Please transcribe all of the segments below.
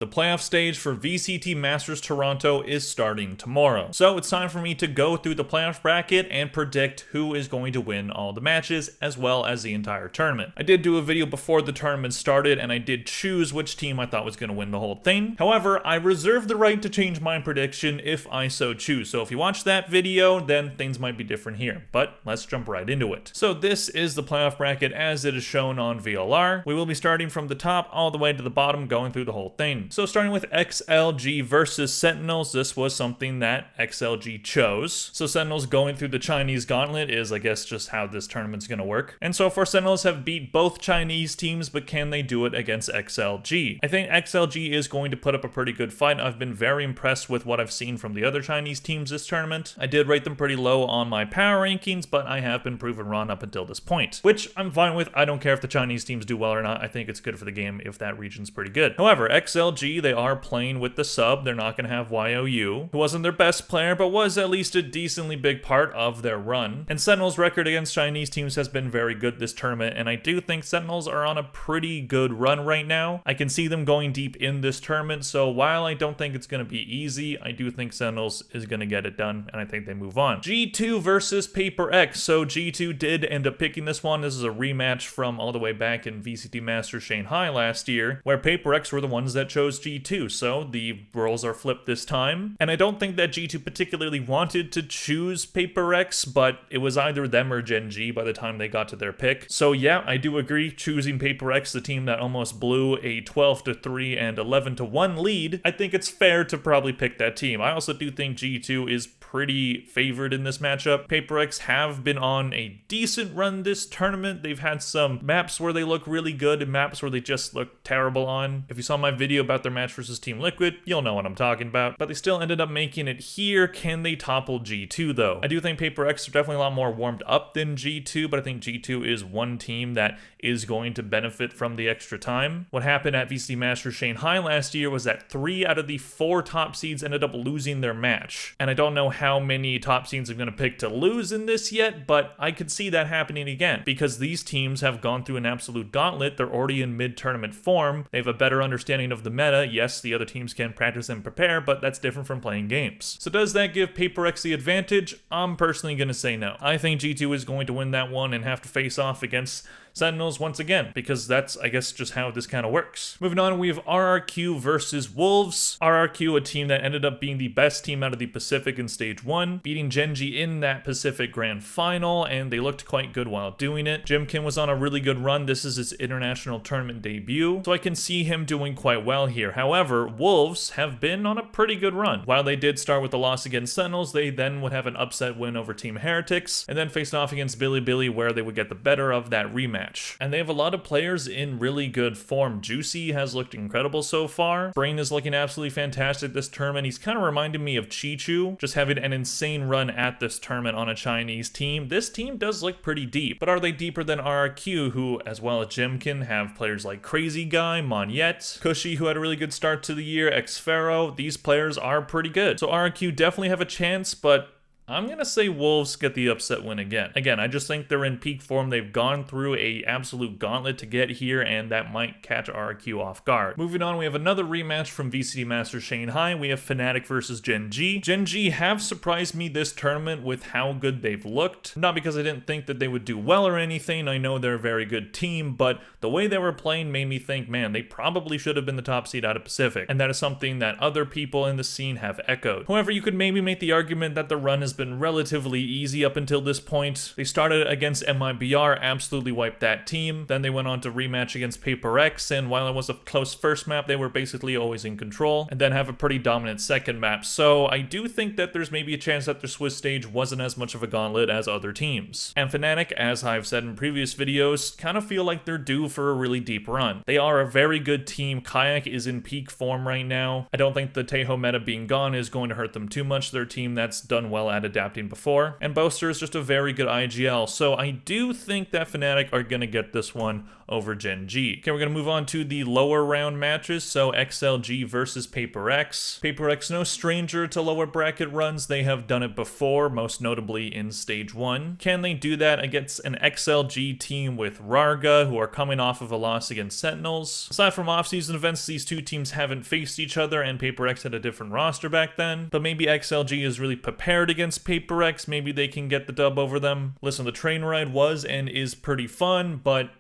The playoff stage for VCT Masters Toronto is starting tomorrow. So it's time for me to go through the playoff bracket and predict who is going to win all the matches as well as the entire tournament. I did do a video before the tournament started and I did choose which team I thought was going to win the whole thing. However, I reserve the right to change my prediction if I so choose. So if you watch that video, then things might be different here. But let's jump right into it. So this is the playoff bracket as it is shown on VLR. We will be starting from the top all the way to the bottom, going through the whole thing. So starting with XLG versus Sentinels, this was something that XLG chose. So Sentinels going through the Chinese gauntlet is, I guess, just how this tournament's going to work. And so far, Sentinels have beat both Chinese teams, but can they do it against XLG? I think XLG is going to put up a pretty good fight. I've been very impressed with what I've seen from the other Chinese teams this tournament. I did rate them pretty low on my power rankings, but I have been proven wrong up until this point, which I'm fine with. I don't care if the Chinese teams do well or not. I think it's good for the game if that region's pretty good. However, XLG, they are playing with the sub. They're not going to have YOU, who wasn't their best player, but was at least a decently big part of their run. And Sentinels' record against Chinese teams has been very good this tournament, and I do think Sentinels are on a pretty good run right now. I can see them going deep in this tournament, so while I don't think it's going to be easy, I do think Sentinels is going to get it done, and I think they move on. G2 versus Paper X. So G2 did end up picking this one. This is a rematch from all the way back in VCT Masters Shanghai last year, where Paper X were the ones that chose G2. So the roles are flipped this time. And I don't think that G2 particularly wanted to choose Paper X, but it was either them or Gen G by the time they got to their pick. So yeah, I do agree, choosing Paper X, the team that almost blew a 12-3 and 11-1 lead, I think it's fair to probably pick that team. I also do think G2 is pretty favored in this matchup. Paper X have been on a decent run this tournament. They've had some maps where they look really good and maps where they just look terrible on. If you saw my video about their match versus Team Liquid, you'll know what I'm talking about. But they still ended up making it here. Can they topple G2 though? I do think Paper X are definitely a lot more warmed up than G2, but I think G2 is one team that is going to benefit from the extra time. What happened at VCT Masters Shanghai last year was that 3 out of the 4 top seeds ended up losing their match. And I don't know how many top seeds I'm going to pick to lose in this yet, but I could see that happening again because these teams have gone through an absolute gauntlet. They're already in mid-tournament form. They have a better understanding of the meta. Yes, the other teams can practice and prepare, but that's different from playing games. So does that give Paper X the advantage? I'm personally going to say no. I think G2 is going to win that one and have to face off against Sentinels once again, because that's, I guess, just how this kind of works. Moving on, we have RRQ versus Wolves. RRQ, a team that ended up being the best team out of the Pacific in Stage 1, beating Gen G in that Pacific Grand Final, and they looked quite good while doing it. Jimkin was on a really good run. This is his international tournament debut, so I can see him doing quite well here. However, Wolves have been on a pretty good run. While they did start with a loss against Sentinels, they then would have an upset win over Team Heretics, and then faced off against Billy where they would get the better of that rematch. And they have a lot of players in really good form. Juicy has looked incredible so far. Brain is looking absolutely fantastic this tournament. He's kind of reminded me of Chichu, just having an insane run at this tournament on a Chinese team. This team does look pretty deep, but are they deeper than RRQ, who, as well as Jimkin, have players like Crazy Guy, Monyet, Cushy, who had a really good start to the year, Xfero. These players are pretty good. So RRQ definitely have a chance, but I'm going to say Wolves get the upset win again. Again, I just think they're in peak form. They've gone through a absolute gauntlet to get here, and that might catch RQ off guard. Moving on, we have another rematch from VCT Masters Shanghai. We have Fnatic versus Gen G. Gen G have surprised me this tournament with how good they've looked. Not because I didn't think that they would do well or anything. I know they're a very good team, but the way they were playing made me think, man, they probably should have been the top seed out of Pacific. And that is something that other people in the scene have echoed. However, you could maybe make the argument that the run has been relatively easy up until this point. They started against MIBR, absolutely wiped that team. Then they went on to rematch against Paper X, and while it was a close first map, they were basically always in control, and then have a pretty dominant second map. So I do think that there's maybe a chance that their Swiss stage wasn't as much of a gauntlet as other teams. And Fnatic, as I've said in previous videos, kind of feel like they're due for a really deep run. They are a very good team. Kayak is in peak form right now. I don't think the Tejo meta being gone is going to hurt them too much. They're a team that's done well at it adapting before. And Boaster is just a very good IGL, so I do think that Fnatic are going to get this one over Gen G. Okay, we're going to move on to the lower round matches, so XLG versus Paper X. Paper X, no stranger to lower bracket runs. They have done it before, most notably in Stage 1. Can they do that against an XLG team with Rarga, who are coming off of a loss against Sentinels? Aside from off-season events, these two teams haven't faced each other, and Paper X had a different roster back then. But maybe XLG is really prepared against Paper X. Maybe they can get the dub over them. Listen, the train ride was and is pretty fun, but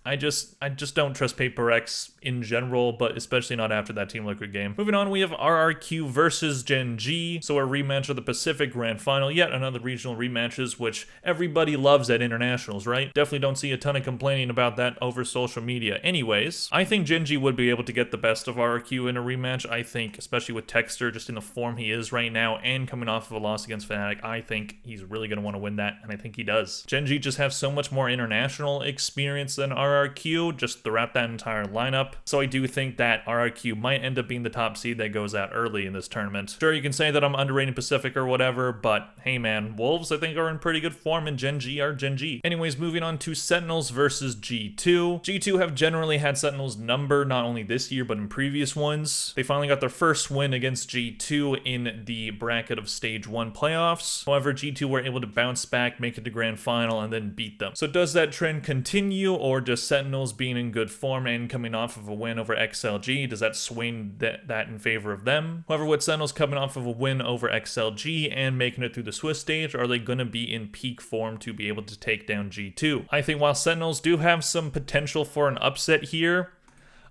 I just don't trust Paper X in general, but especially not after that Team Liquid game. Moving on, we have RRQ versus Gen G, so a rematch of the Pacific Grand Final, yet another regional rematches, which everybody loves at internationals, right? Definitely don't see a ton of complaining about that over social media. Anyways, I think Gen G would be able to get the best of RRQ in a rematch. I think, especially with Texter, just in the form he is right now, and coming off of a loss against Fnatic, I think he's really going to want to win that, and I think he does. Gen G just have so much more international experience than RRQ just throughout that entire lineup. So I do think that RRQ might end up being the top seed that goes out early in this tournament. Sure, you can say that I'm underrating Pacific or whatever, but hey man, Wolves I think are in pretty good form, and Gen G are Gen G. Anyways, moving on to Sentinels versus G2. G2 have generally had Sentinels number not only this year but in previous ones. They finally got their first win against G2 in the bracket of Stage 1 playoffs. However, G2 were able to bounce back, make it to Grand Final, and then beat them. So does that trend continue, or does Sentinels being in good form and coming off of a win over XLG, does that swing that in favor of them? However, with Sentinels coming off of a win over XLG and making it through the Swiss stage, are they going to be in peak form to be able to take down G2? I think while Sentinels do have some potential for an upset here,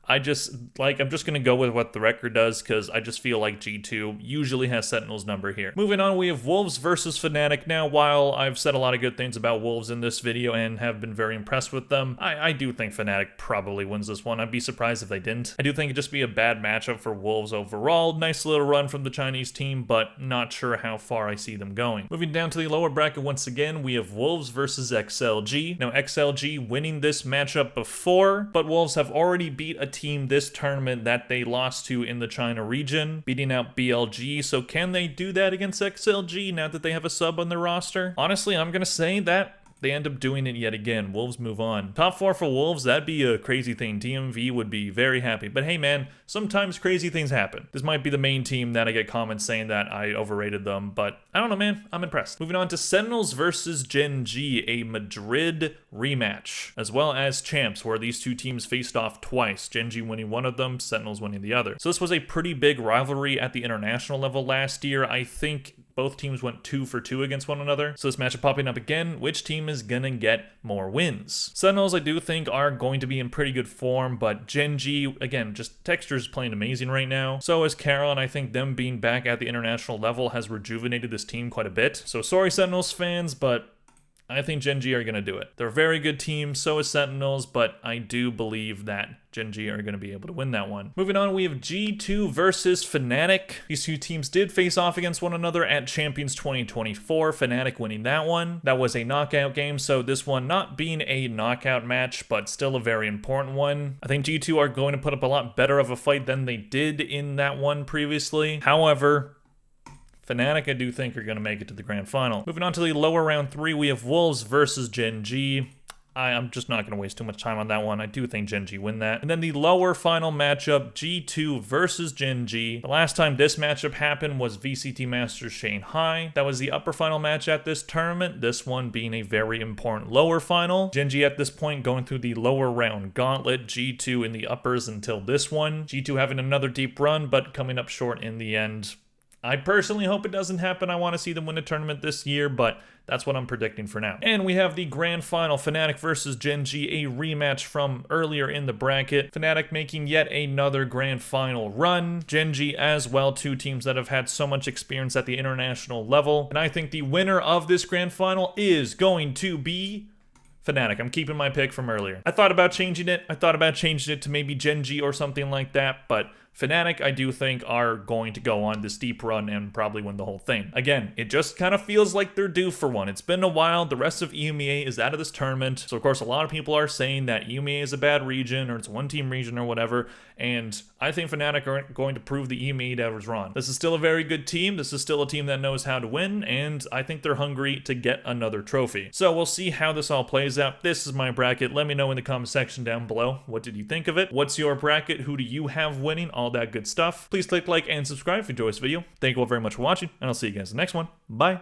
I'm just going to go with what the record does, because I just feel like G2 usually has Sentinels number here. Moving on, we have Wolves versus Fnatic. Now, while I've said a lot of good things about Wolves in this video and have been very impressed with them, I do think Fnatic probably wins this one. I'd be surprised if they didn't. I do think it'd just be a bad matchup for Wolves overall. Nice little run from the Chinese team, but not sure how far I see them going. Moving down to the lower bracket once again, we have Wolves versus XLG. Now, XLG winning this matchup before, but Wolves have already beat a team this tournament that they lost to in the China region, beating out BLG. So can they do that against XLG now that they have a sub on their roster? Honestly, I'm gonna say that they end up doing it yet again. Wolves move on. Top 4 for Wolves, that'd be a crazy thing. DMV would be very happy. But hey man, sometimes crazy things happen. This might be the main team that I get comments saying that I overrated them, but I don't know man, I'm impressed. Moving on to Sentinels versus Gen G, a Madrid rematch, as well as Champs, where these two teams faced off twice. Gen G winning one of them, Sentinels winning the other. So this was a pretty big rivalry at the international level last year. I think both teams went 2 for 2 against one another. So this matchup popping up again, which team is gonna get more wins? Sentinels I do think are going to be in pretty good form, but Gen G, again, just Texture's playing amazing right now. So is Carol, and I think them being back at the international level has rejuvenated this team quite a bit. So sorry Sentinels fans, but I think Gen G are going to do it. They're a very good team, so is Sentinels, but I do believe that Gen G are going to be able to win that one. Moving on, we have G2 versus Fnatic. These two teams did face off against one another at Champions 2024, Fnatic winning that one. That was a knockout game, so this one not being a knockout match, but still a very important one. I think G2 are going to put up a lot better of a fight than they did in that one previously. However, Fnatic, I do think, are going to make it to the grand final. Moving on to the lower round 3, we have Wolves versus Gen G. I'm just not going to waste too much time on that one. I do think Gen G win that. And then the lower final matchup, G2 versus Gen G. The last time this matchup happened was VCT Masters Shanghai. That was the upper final match at this tournament, this one being a very important lower final. Gen G at this point going through the lower round gauntlet, G2 in the uppers until this one. G2 having another deep run, but coming up short in the end. I personally hope it doesn't happen. I want to see them win a tournament this year, but that's what I'm predicting for now. And we have the grand final, Fnatic versus Gen G, a rematch from earlier in the bracket. Fnatic making yet another grand final run. Gen G as well, two teams that have had so much experience at the international level. And I think the winner of this grand final is going to be Fnatic. I'm keeping my pick from earlier. I thought about changing it. I thought about changing it to maybe Gen G or something like that, but Fnatic, I do think, are going to go on this deep run and probably win the whole thing. Again, it just kind of feels like they're due for one. It's been a while. The rest of EMEA is out of this tournament. So, of course, a lot of people are saying that EMEA is a bad region or it's a one-team region or whatever. And I think Fnatic are going to prove the EMEA that was wrong. This is still a very good team. This is still a team that knows how to win. And I think they're hungry to get another trophy. So we'll see how this all plays out. This is my bracket. Let me know in the comment section down below. What did you think of it? What's your bracket? Who do you have winning? All that good stuff. Please click like and subscribe if you enjoyed this video. Thank you all very much for watching, and I'll see you guys in the next one. Bye.